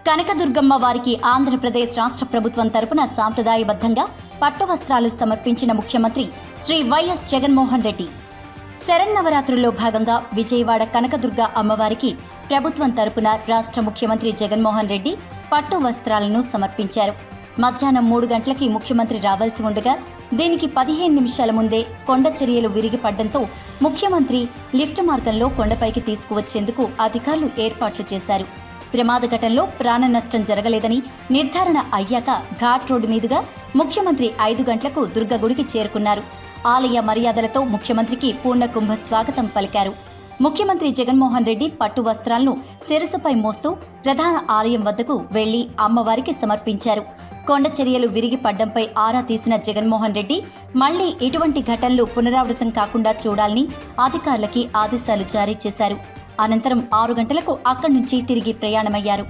కనకదుర్గమ్మ వారికి ఆంధ్రప్రదేశ్ రాష్ట్ర ప్రభుత్వం తరపున సాంప్రదాయబద్ధంగా పట్టు వస్త్రాలు సమర్పించిన ముఖ్యమంత్రి శ్రీ వైఎస్ జగన్మోహన్ రెడ్డి. శరన్నవరాత్రుల్లో భాగంగా విజయవాడ కనకదుర్గ అమ్మవారికి ప్రభుత్వం తరపున రాష్ట్ర ముఖ్యమంత్రి జగన్మోహన్ రెడ్డి పట్టు వస్త్రాలను సమర్పించారు. మధ్యాహ్నం 3 గంటలకి ముఖ్యమంత్రి రావాల్సి ఉండగా దీనికి 15 నిమిషాల ముందే కొండ చర్యలు విరిగి పడ్డంతో ముఖ్యమంత్రి లిఫ్ట్ మార్గంలో కొండపైకి తీసుకువచ్చేందుకు అధికారులు ఏర్పాట్లు చేశారు. ప్రమాద ఘటనలో ప్రాణ నష్టం జరగలేదని నిర్ధారణ అయ్యాక ఘాట్ రోడ్డు మీదుగా ముఖ్యమంత్రి 5 గంటలకు దుర్గగుడికి చేరుకున్నారు. ఆలయ మర్యాదలతో ముఖ్యమంత్రికి పూర్ణ కుంభ స్వాగతం పలికారు. ముఖ్యమంత్రి జగన్మోహన్ రెడ్డి పట్టు వస్త్రాలను శిరసుపై మోస్తూ ప్రధాన ఆలయం వద్దకు వెళ్లి అమ్మవారికి సమర్పించారు. కొండ చర్యలు విరిగి పడ్డంపై ఆరా తీసిన జగన్మోహన్ రెడ్డి మళ్లీ ఇటువంటి ఘటనలు పునరావృతం కాకుండా చూడాలని అధికారులకి ఆదేశాలు జారీ చేశారు. అనంతరం 6 గంటలకు అక్కడి నుంచి తిరిగి ప్రయాణమయ్యారు.